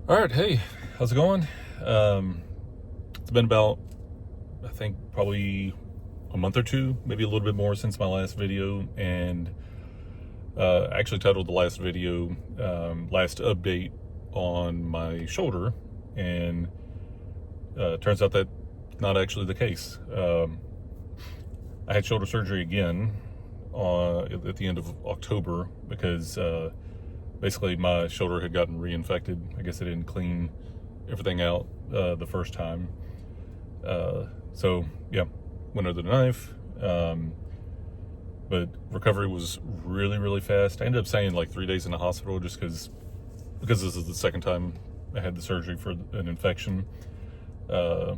All right, hey, how's it going? It's been about, I think, probably a month or two, maybe a little bit more since my last video, and I actually titled the last video "Last Update on My Shoulder," and turns out that not actually the case. I had shoulder surgery again at the end of October because basically my shoulder had gotten reinfected. I guess I didn't clean everything out the first time. So yeah, went under the knife. But recovery was really, really fast. I ended up staying like 3 days in the hospital just because this is the second time I had the surgery for an infection. They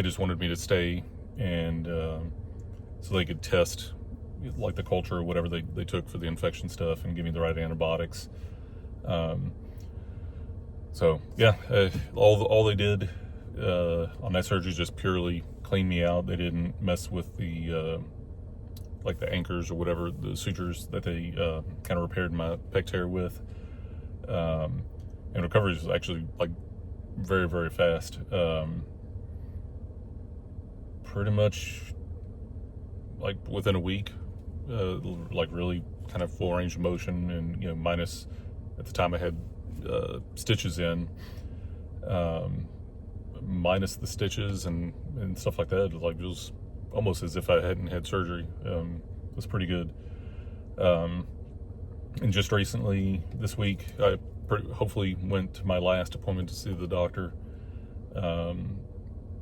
just wanted me to stay and so they could test like the culture or whatever they took for the infection stuff and give me the right antibiotics. So yeah, all they did on that surgery is just purely clean me out. They didn't mess with the like the anchors or whatever, the sutures that they kind of repaired my pec tear with. And recovery is actually like very, very fast. Pretty much like within a week, like really kind of full range of motion, and minus at the time I had stitches in, minus the stitches and stuff like that. Like it was almost as if I hadn't had surgery. It was pretty good. And just recently, this week, I hopefully went to my last appointment to see the doctor,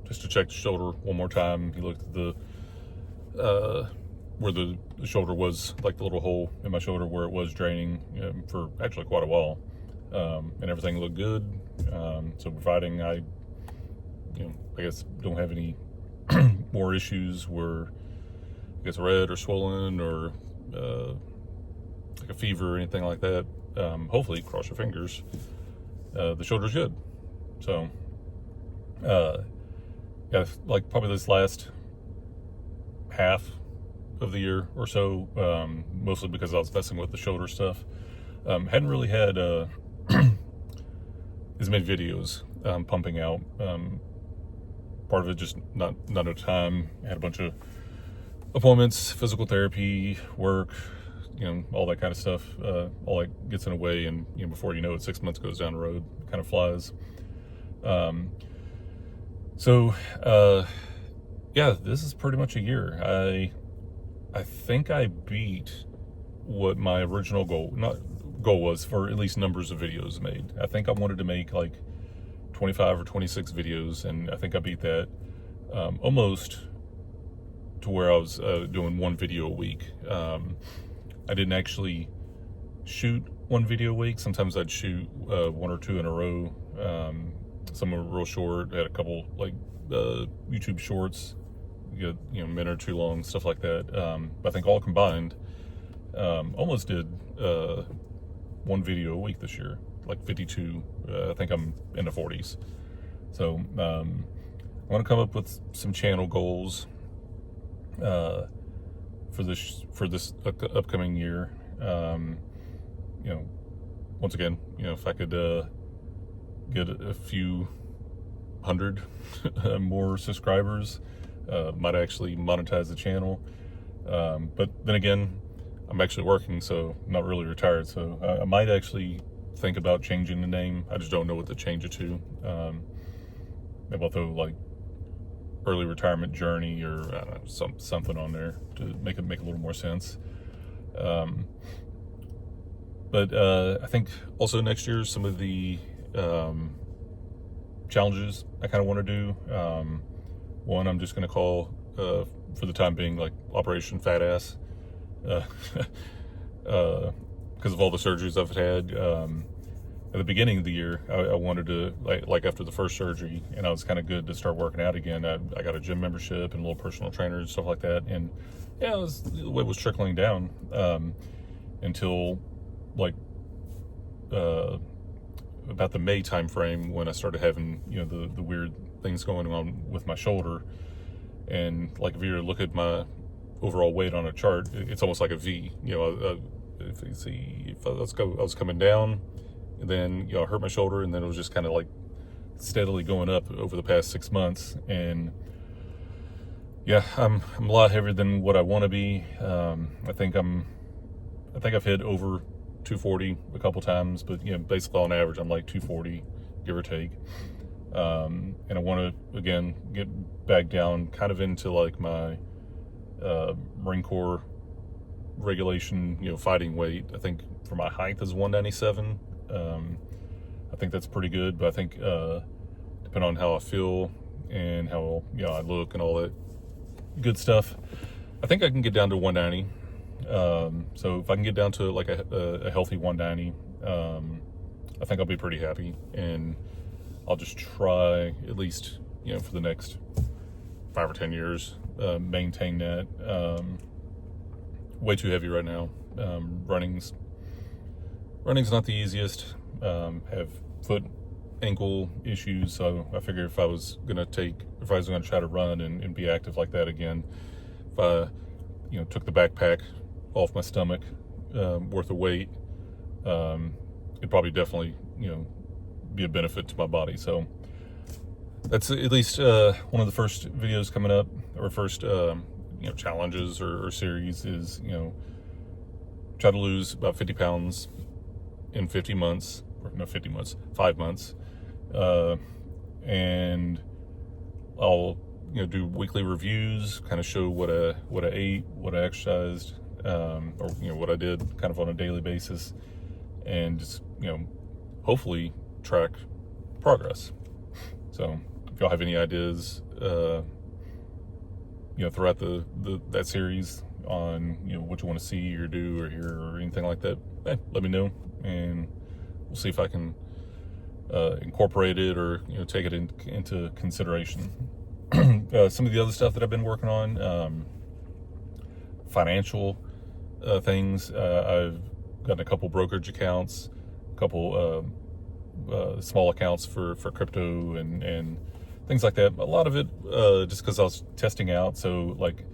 just to check the shoulder one more time. He looked at the where the shoulder was, like the little hole in my shoulder where it was draining for actually quite a while, and everything looked good. So providing I guess don't have any more issues where it gets red or swollen or like a fever or anything like that, hopefully, cross your fingers, the shoulder's good. So yeah, like probably this last half of the year or so, mostly because I was messing with the shoulder stuff, hadn't really had as many videos pumping out. Part of it just not enough time. I had a bunch of appointments, physical therapy, work, all that kind of stuff. All that gets in the way, and before you know it, 6 months goes down the road, kind of flies. So yeah, this is pretty much a year. I think I beat what my original goal was for at least numbers of videos made. I think I wanted to make like 25 or 26 videos, and I think I beat that almost to where I was doing one video a week. I didn't actually shoot one video a week. Sometimes I'd shoot one or two in a row. Some were real short. I had a couple like YouTube shorts, minute or two long, stuff like that. But I think all combined, almost did one video a week this year, like 52. I think I'm in the 40s. So I want to come up with some channel goals for this upcoming year. Once again, if I could get a few hundred more subscribers, might actually monetize the channel. But then again, I'm actually working, so I'm not really retired. So I might actually think about changing the name. I just don't know what to change it to. Maybe I'll throw like early retirement journey or I don't know, something on there to make a little more sense. But I think also next year, some of the challenges I kind of want to do. One I'm just going to call, for the time being, like Operation Fat Ass, because of all the surgeries I've had. At the beginning of the year, I wanted to, like after the first surgery, and I was kind of good to start working out again. I got a gym membership and a little personal trainer and stuff like that. And yeah, the weight was trickling down until like about the May time frame, when I started having the weird things going on with my shoulder. And like if you look at my overall weight on a chart, it's almost like a V. If you see, I was coming down, and then I hurt my shoulder, and then it was just kind of like steadily going up over the past 6 months. And yeah, I'm a lot heavier than what I want to be. I think I've hit over 240 a couple times, but basically on average I'm like 240, give or take. And I want to again get back down kind of into like my Marine Corps regulation, fighting weight. I think for my height is 197. I think that's pretty good, but I think depending on how I feel and how I look and all that good stuff, I think I can get down to 190. So if I can get down to like a healthy 190, I think I'll be pretty happy, and I'll just try at least for the next 5 or 10 years maintain that. Way too heavy right now. Running's not the easiest. Have foot ankle issues, so I figure if I was gonna try to run and be active like that again, if I took the backpack off my stomach worth of weight, it'd probably definitely be a benefit to my body. So that's at least one of the first videos coming up, or first challenges or series is try to lose about 50 pounds in 50 months, or no, 50 months, 5 months. And I'll do weekly reviews, kind of show what I ate, what I exercised, or what I did kind of on a daily basis, and just hopefully track progress. So if y'all have any ideas throughout that series on what you want to see or do or hear or anything like that, let me know, and we'll see if I can incorporate it or take it into consideration. Some of the other stuff that I've been working on, financial things. I've gotten a couple brokerage accounts, a couple small accounts for crypto and things like that. A lot of it just because I was testing out. So like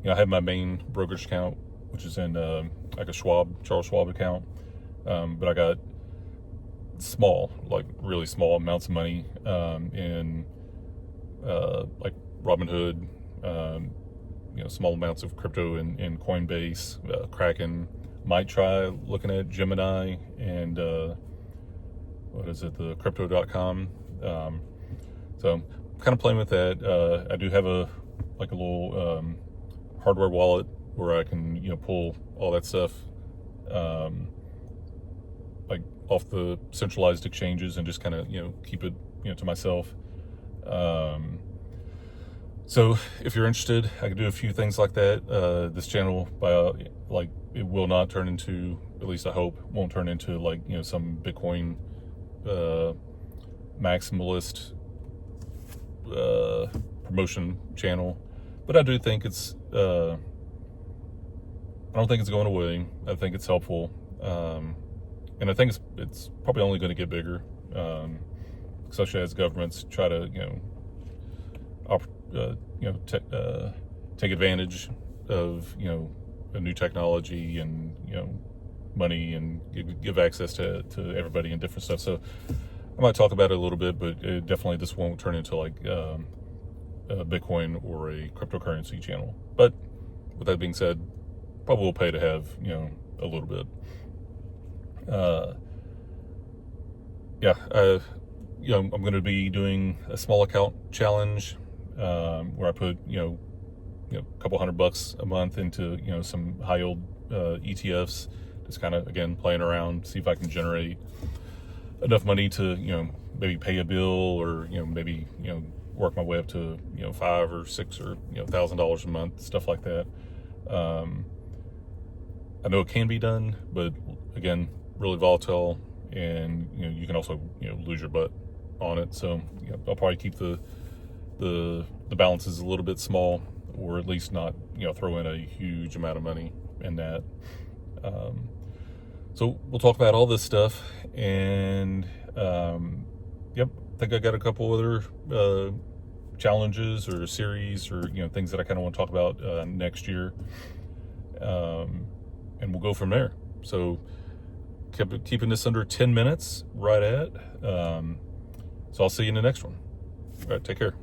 I have my main brokerage account, which is in like a Charles Schwab account, but I got really small amounts of money in like Robinhood, small amounts of crypto in Coinbase, Kraken. Might try looking at Gemini and the crypto.com. So I'm kind of playing with that. I do have a little hardware wallet where I can pull all that stuff like off the centralized exchanges and just kind of keep it to myself. So if you're interested, I can do a few things like that. This channel, it will not turn into, at least I hope, won't turn into some Bitcoin maximalist promotion channel. But I do think it's I don't think it's going away. I think it's helpful, and I think it's probably only going to get bigger, especially as governments try to take advantage of a new technology and money and give access to everybody and different stuff. So I might talk about it a little bit, but definitely this won't turn into like a Bitcoin or a cryptocurrency channel. But with that being said, probably will pay to have a little bit. I'm going to be doing a small account challenge where I put a couple $100 a month into some high yield ETFs, just kind of again playing around, see if I can generate enough money to maybe pay a bill, or maybe work my way up to $5,000 or $6,000 or $1,000 a month, stuff like that. I know it can be done, but again, really volatile, and you can also lose your butt on it. So I'll probably keep the balances a little bit small, or at least not throw in a huge amount of money in that. So we'll talk about all this stuff, and I think I got a couple other challenges or series or things that I kind of want to talk about next year, and we'll go from there. So keeping this under 10 minutes, right at. So I'll see you in the next one. All right, take care.